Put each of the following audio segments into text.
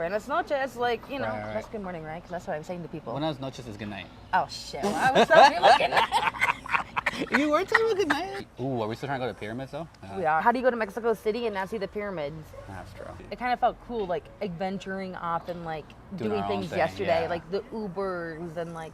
buenas noches, like, you know, Right. that's good morning, right? Because that's what I'm saying to people. Buenas noches is good night. Oh, shit. Well, I was so looking at You were talking about good night? Ooh, are we still trying to go to pyramids though? We are. How do you go to Mexico City and not see the pyramids? That's true. It kind of felt cool, like adventuring off and like Doing doing our own things thing, yesterday, yeah. like the Ubers and like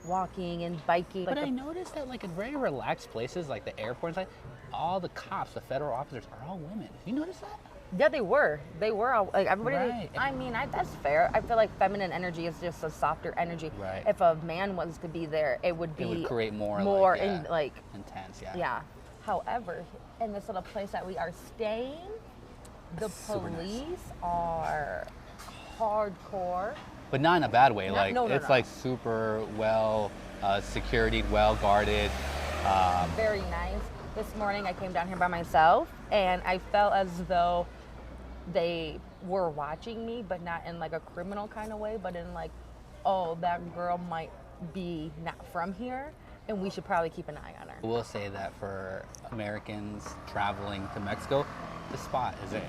walking and biking. But like I noticed that like in very relaxed places, like the airports, like all the cops, the federal officers are all women. You notice that? Yeah, they were. They were all, like everybody. Right. I mean, that's fair. I feel like feminine energy is just a softer energy. Right. If a man was to be there, it would be It would create more like, in yeah, like intense, yeah. yeah. However, in this little place that we are staying, the Super nice. police are hardcore. But not in a bad way. No, Like no, no, it's no. like super well security, well guarded. Very nice. This morning I came down here by myself and I felt as though they were watching me, but not in like a criminal kind of way, but in like, oh, that girl might be not from here and we should probably keep an eye on her. We'll say that for Americans traveling to Mexico, the spot is it.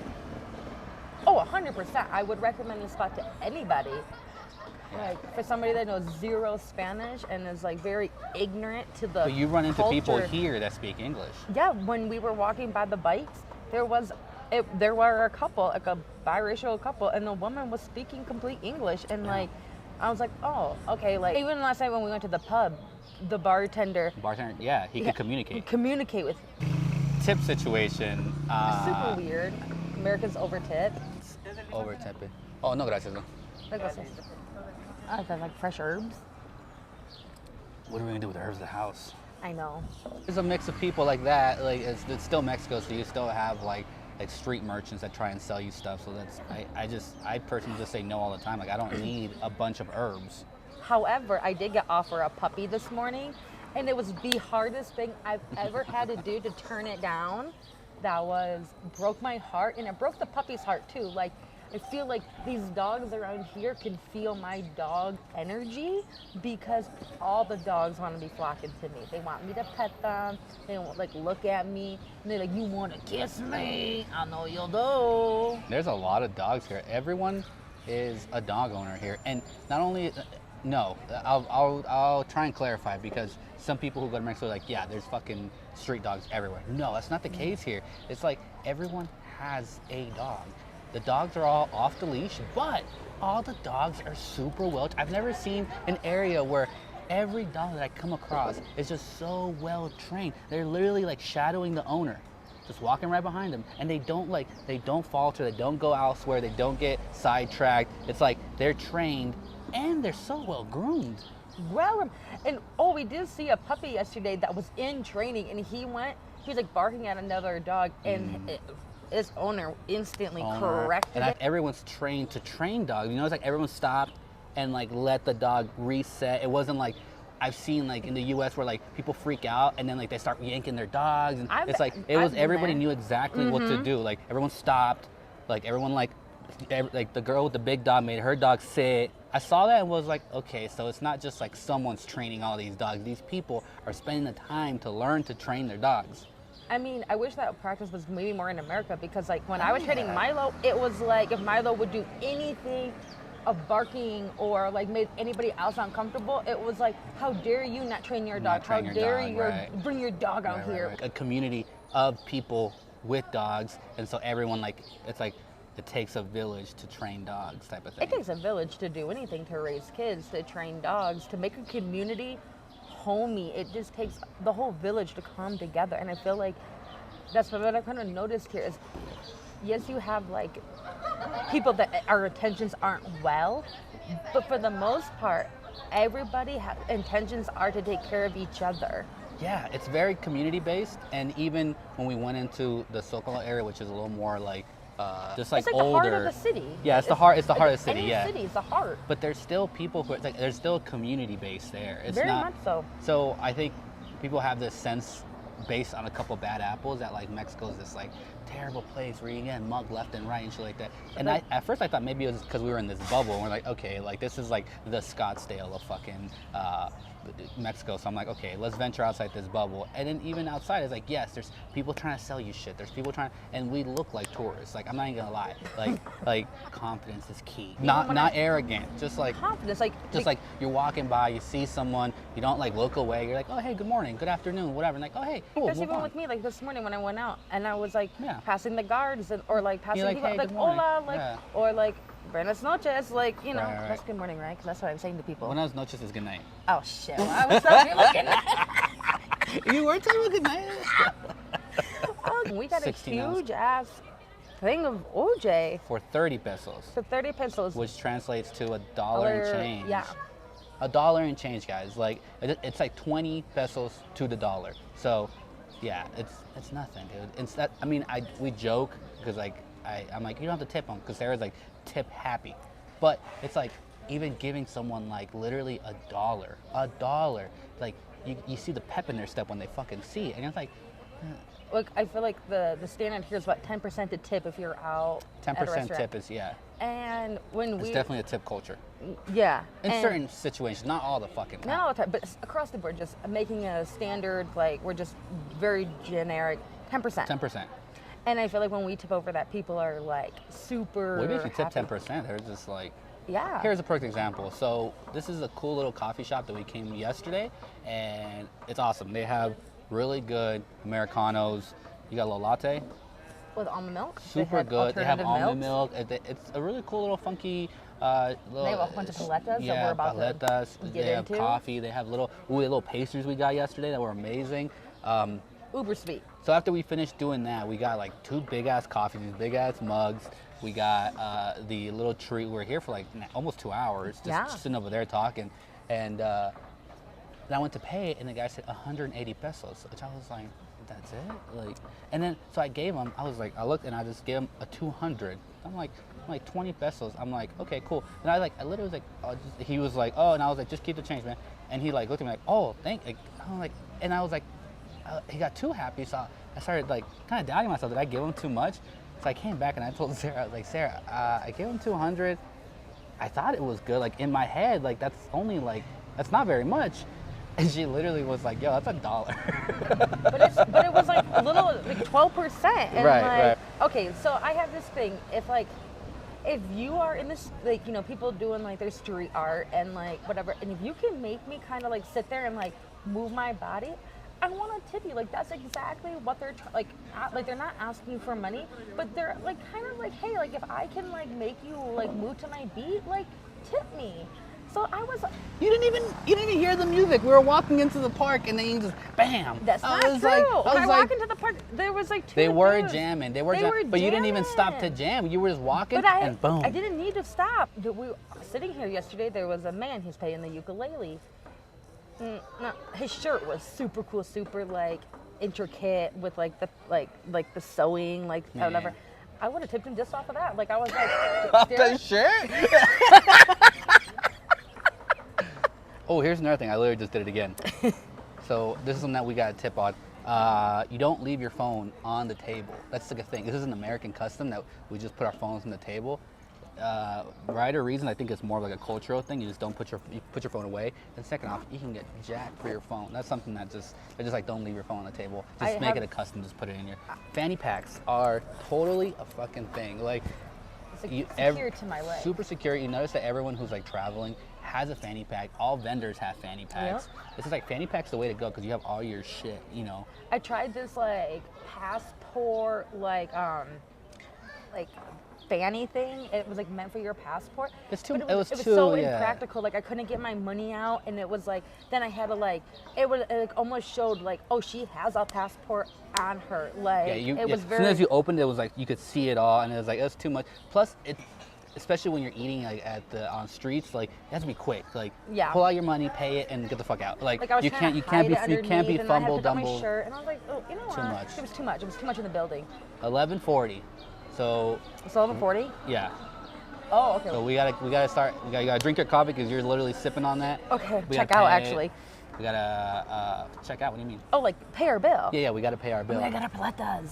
Oh, 100%. I would recommend this spot to anybody. Like for somebody that knows zero Spanish and is like very ignorant to the But you run into people culture. here that speak English. Yeah, when we were walking by the bikes, there were a couple, like a biracial couple, and the woman was speaking complete English, and like, I was like, oh, okay. Like even last night when we went to the pub, the bartender Bartender, yeah, he could communicate. with. Tip situation. Super weird. Americans over tip. Over tipping. Oh, no, gracias. No. Like I said, like fresh herbs. What are we gonna do with the herbs of the house? I know. There's a mix of people like that. Like it's still Mexico, so you still have like street merchants that try and sell you stuff. So that's I personally just say no all the time. Like I don't need a bunch of herbs. However, I did get offered a puppy this morning, and it was the hardest thing I've ever had to do to turn it down. That broke my heart, and it broke the puppy's heart too. Like, I feel like these dogs around here can feel my dog energy because all the dogs want to be flocking to me. They want me to pet them. They won't like look at me, and they're like, "You want to kiss me? I know you'll do." There's a lot of dogs here. Everyone is a dog owner here, and not only. No, I'll try and clarify because some people who go to Mexico are like, yeah, there's fucking street dogs everywhere. No, that's not the case here. It's like everyone has a dog. The dogs are all off the leash, but all the dogs are super well. I've never seen an area where every dog that I come across is just so well trained. They're literally like shadowing the owner, just walking right behind them, and they don't falter, they don't go elsewhere, they don't get sidetracked. It's like they're trained and they're so well groomed. Well, and we did see a puppy yesterday that was in training, and he was like barking at another dog, and his owner instantly corrected And it. everyone's trained to train dogs. You know, it's like everyone stopped and like let the dog reset. It wasn't like I've seen like in the U.S. where like people freak out and then like they start yanking their dogs, and I've it's like been everybody there. knew exactly what to do. Like everyone stopped, like everyone like the girl with the big dog made her dog sit. I saw that and was like, okay, so it's not just like someone's training all these dogs. These people are spending the time to learn to train their dogs. I mean, I wish that practice was maybe more in America because, like, when I was training Milo, it was like if Milo would do anything of barking or like made anybody else uncomfortable, it was like, how dare you not train your dog? How dare you bring your dog out here? A community of people with dogs, and so everyone like it's like it takes a village to train dogs type of thing. It takes a village to do anything, to raise kids, to train dogs, to make a community homey. It just takes the whole village to come together. And I feel like that's what I kind of noticed here is, yes, you have like people that our intentions aren't well, but for the most part, everybody intentions are to take care of each other. Yeah, it's very community based, and even when we went into the Zocalo area, which is a little more like just like It's like older. the heart of the city. Yeah, it's the heart of the city. Any Yeah, city is the heart. but there's still people who like there's still community based there. It's Very not, much so. So I think people have this sense based on a couple bad apples that like Mexico is this like terrible place where you get mugged left and right and shit like that. And Like- at first I thought maybe it was because we were in this bubble and we're like, okay, like this is like the Scottsdale of fucking Mexico. So I'm like, okay, let's venture outside this bubble. And then even outside, it's like, yes, there's people trying to sell you shit. There's people trying, and we look like tourists. Like, I'm not even gonna lie. Like confidence is key. Not arrogant. Just like confidence, like you're walking by, you see someone, you don't like look away. You're like, oh hey, good morning, good afternoon, whatever. And like, oh hey, cool. That's move even on. with me. Like this morning when I went out and I was like Yeah. passing the guards or like passing like, people "Hey, like good morning." hola, like Yeah. or like buenas noches, like you know Right. that's good morning, right? Because that's what I'm saying to people. Buenas noches is good night. Oh shit! Well, I was so looking at. You were telling me good night. We got a 16 ounce. huge ass thing of OJ For 30 pesos, for 30 pesos. which translates to $1 and change. Yeah. $1 and change, guys. Like it's like 20 pesos to the dollar. So, yeah, it's nothing, dude. It's that. I mean, we joke because like I'm like, you don't have to tip them because Sarah's like tip happy, but it's like even giving someone like literally $1, like you see the pep in their step when they fucking see it, and it's like. Look, I feel like the standard here is about 10% to tip if you're out. 10% at a restaurant. tip is, yeah. And when It's we definitely a tip culture. yeah In and certain situations, not all the fucking time. not all the time, but across the board, just making a standard like we're just very generic 10%. 10%. And I feel like when we tip over that, people are like super. What if you tip happy. 10%? They're just like, Yeah. here's a perfect example. So this is a cool little coffee shop that we came yesterday, and it's awesome. They have really good Americanos. You got a little latte, with almond milk. super good. They have alternative almond milks. milk. It's a really cool little funky. Little, They have a bunch of paletas that yeah, we're about to paletas. get They have into. coffee. They have little pastries we got yesterday that were amazing. Uber sweet. So after we finished doing that, we got like 2 big ass coffees, these big ass mugs. We got the little treat. We were here for like almost 2 hours, just Yeah. sitting over there talking. And then I went to pay, and the guy said 180 pesos, which I was like, that's it? Like, and then so I gave him. I was like, I looked and I just gave him a 200. I'm like 20 pesos. I'm like, okay, cool. And I literally was like, he was like, oh, and I was like, just keep the change, man. And he like looked at me like, oh, I'm like, and I was like. He got too happy, so I started like kind of doubting myself. Did I give him too much? So I came back and I told Sarah, I was like, Sarah, I gave him 200. I thought it was good. Like in my head, like that's not very much. And she literally was like, yo, that's $1. But it was like a little, like 12%. And Right, like, right. okay, so I have this thing. If you are in this, like, you know, people doing like their street art and like whatever, and if you can make me kind of like sit there and like move my body, I want to tip you. Like that's exactly what they're like they're not asking for money, but they're like kind of like, hey, like if I can like make you like move to my beat, like tip me. So I was. You didn't even hear the music. We were walking into the park and then you just bam. That's I not was true. Like, When I walked into the park, there was like 2 they were dudes. jamming. They But you didn't even stop to jamming. jam. You were just walking But and boom. I didn't need to stop. We were sitting here yesterday. There was a man who's playing the ukulele. No, his shirt was super cool, super like intricate with like the sewing, like Yeah. whatever. I would have tipped him just off of that. Like I was like, Off stare- the shirt? Oh, here's another thing. I literally just did it again. So this is something that we got a tip on. You don't leave your phone on the table. That's like a thing. This is an American custom that we just put our phones on the table. Right or reason, I think it's more of like a cultural thing. You just don't put your phone away. And second off, you can get jacked for your phone. That's something they're just like, don't leave your phone on the table. Just make it a custom. Just put it in your. Fanny packs are totally a fucking thing. Like. secure to my leg. Super secure. You notice that everyone who's like traveling has a fanny pack. All vendors have fanny packs. This is like fanny pack's the way to go because you have all your shit, you know. I tried this like passport like fanny thing. It was like meant for your passport. It's too- but it was so too, yeah. impractical. Like I couldn't get my money out, and it was like then I had to like it like almost showed like, oh, she has a passport on her. Like it was as very. soon as you opened it, was like you could see it all, and it was like it's too much. Plus, especially when you're eating like on streets, like it has to be quick. Like Yeah. pull out your money, pay it, and get the fuck out. Like, I was you trying can't to hide it you can't be underneath, and I had to fumble put on my dumble. shirt, and I was like, oh, you know what? much. It was too much. It was too much in the building. 11:40. So So 11:40. yeah. Oh, okay. So we gotta start. You gotta drink your coffee because you're literally sipping on that. Okay, We check gotta out, pay. actually. We gotta check out. What do you mean? Oh, like pay our bill. Yeah, we gotta pay our bill. I got our paletas.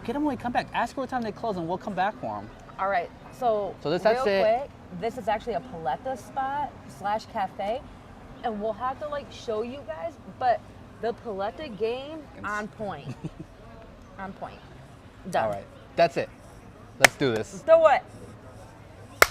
get them when we come back. Ask her what time they close, and we'll come back for them. All right. So that's real it. quick, this is actually a paleta spot / cafe, and we'll have to like show you guys. But the paleta game on point. On point. Done. All right, that's it. Let's do this. Do it.